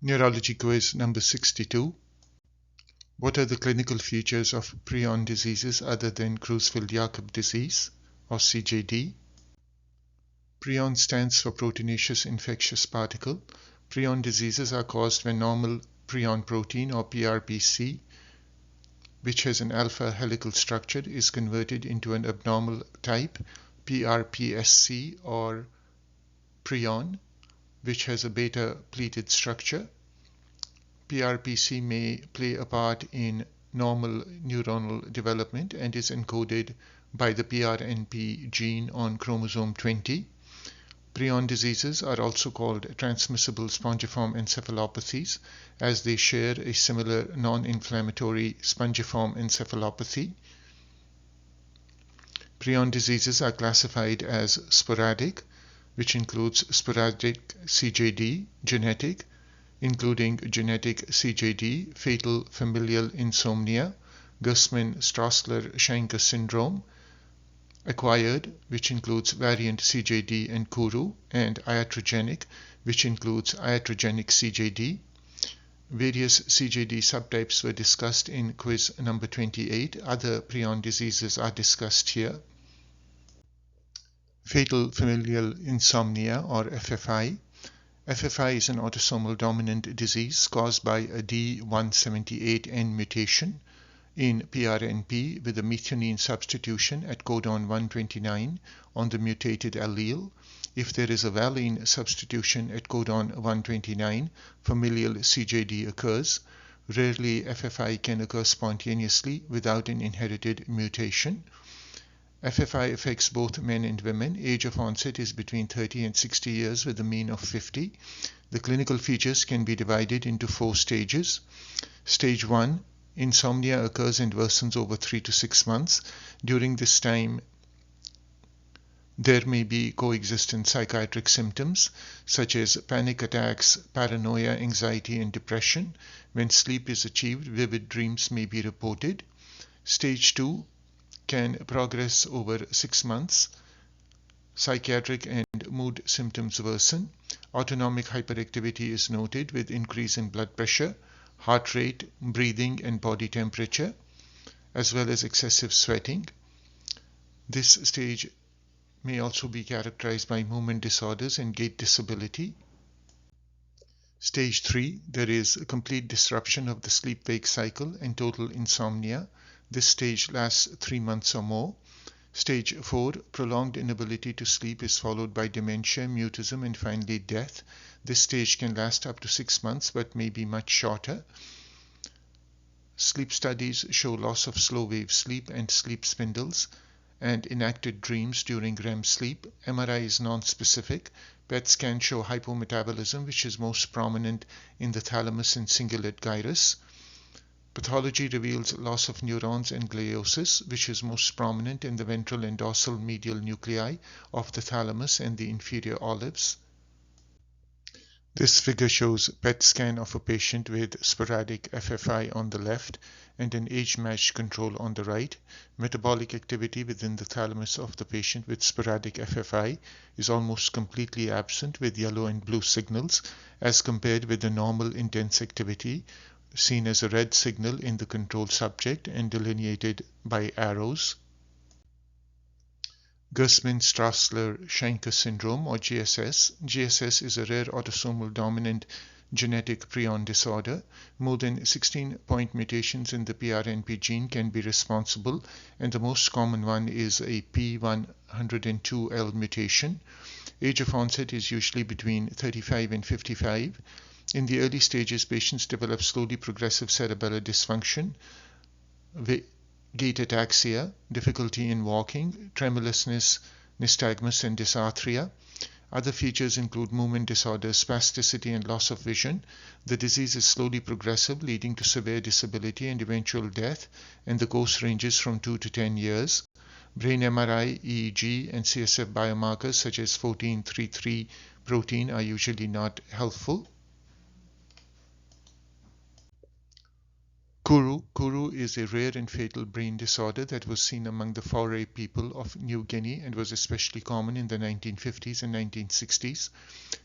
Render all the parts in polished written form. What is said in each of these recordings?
Neurology quiz number 62. What are the clinical features of prion diseases other than Creutzfeldt-Jakob disease or CJD? Prion stands for proteinaceous infectious particle. Prion diseases are caused when normal prion protein or PRPC, which has an alpha helical structure, is converted into an abnormal type PRPSC or prion, which has a beta pleated structure. PRPC may play a part in normal neuronal development and is encoded by the PRNP gene on chromosome 20. Prion diseases are also called transmissible spongiform encephalopathies, as they share a similar non-inflammatory spongiform encephalopathy. Prion diseases are classified as sporadic, which includes sporadic CJD, genetic, including genetic CJD, fatal familial insomnia, Gersman-Strassler-Scheinker syndrome, acquired, which includes variant CJD and Kuru, and iatrogenic, which includes iatrogenic CJD. Various CJD subtypes were discussed in quiz number 28. Other prion diseases are discussed here. Fatal familial insomnia or FFI. FFI is an autosomal dominant disease caused by a D178N mutation in PRNP with a methionine substitution at codon 129 on the mutated allele. If there is a valine substitution at codon 129, familial CJD occurs. Rarely, FFI can occur spontaneously without an inherited mutation. FFI affects both men and women. Age of onset is between 30 and 60 years with a mean of 50. The clinical features can be divided into 4 stages. Stage 1, insomnia occurs and worsens over 3 to 6 months. During this time, there may be coexistent psychiatric symptoms such as panic attacks, paranoia, anxiety, and depression. When sleep is achieved, vivid dreams may be reported. Stage 2 can progress over 6 months. Psychiatric and mood symptoms worsen. Autonomic hyperactivity is noted with increase in blood pressure, heart rate, breathing, and body temperature, as well as excessive sweating. This stage may also be characterized by movement disorders and gait disability. Stage 3, there is a complete disruption of the sleep-wake cycle and total insomnia. This stage lasts 3 months or more. Stage 4, prolonged inability to sleep is followed by dementia, mutism, and finally death. This stage can last up to 6 months but may be much shorter. Sleep studies show loss of slow-wave sleep and sleep spindles and enacted dreams during REM sleep. MRI is non-specific. PET scan show hypometabolism, which is most prominent in the thalamus and cingulate gyrus. Pathology reveals loss of neurons and gliosis, which is most prominent in the ventral and dorsal medial nuclei of the thalamus and the inferior olives. This figure shows PET scan of a patient with sporadic FFI on the left and an age-matched control on the right. Metabolic activity within the thalamus of the patient with sporadic FFI is almost completely absent with yellow and blue signals as compared with the normal intense activity seen as a red signal in the control subject and delineated by arrows. Gersman-Strassler-Scheinker syndrome or GSS. GSS is a rare autosomal dominant genetic prion disorder. More than 16-point mutations in the PRNP gene can be responsible, and the most common one is a P102L mutation. Age of onset is usually between 35 and 55. In the early stages, patients develop slowly progressive cerebellar dysfunction, gait ataxia, difficulty in walking, tremulousness, nystagmus, and dysarthria. Other features include movement disorders, spasticity, and loss of vision. The disease is slowly progressive, leading to severe disability and eventual death, and the course ranges from 2 to 10 years. Brain MRI, EEG, and CSF biomarkers such as 14-33 protein are usually not helpful. Kuru Kuru is a rare and fatal brain disorder that was seen among the Faroe people of New Guinea and was especially common in the 1950s and 1960s.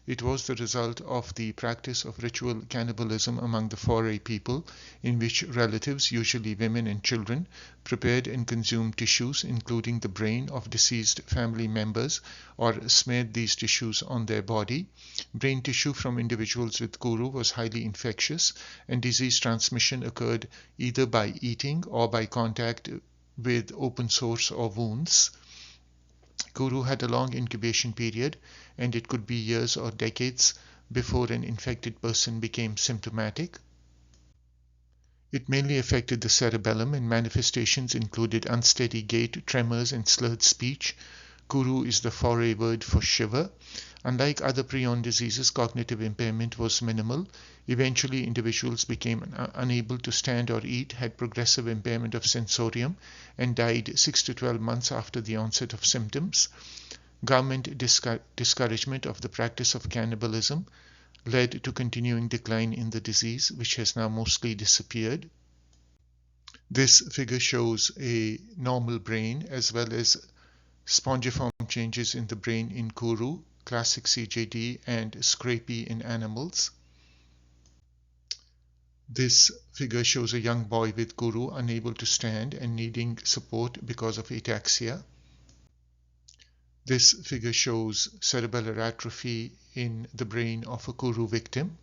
It was the result of the practice of ritual cannibalism among the Faroe people, in which relatives, usually women and children, prepared and consumed tissues, including the brain of deceased family members, or smeared these tissues on their body. Brain tissue from individuals with Kuru was highly infectious, and disease transmission occurred either by eating or by contact with open sores or wounds. Kuru had a long incubation period, and it could be years or decades before an infected person became symptomatic. It mainly affected the cerebellum, and manifestations included unsteady gait, tremors, and slurred speech. Kuru is the Faroe word for shiver. Unlike other prion diseases, cognitive impairment was minimal. Eventually, individuals became unable to stand or eat, had progressive impairment of sensorium, and died 6 to 12 months after the onset of symptoms. Government discouragement of the practice of cannibalism led to continuing decline in the disease, which has now mostly disappeared. This figure shows a normal brain as well as spongiform changes in the brain in Kuru, classic CJD, and scrapie in animals. This figure shows a young boy with Kuru unable to stand and needing support because of ataxia. This figure shows cerebellar atrophy in the brain of a Kuru victim.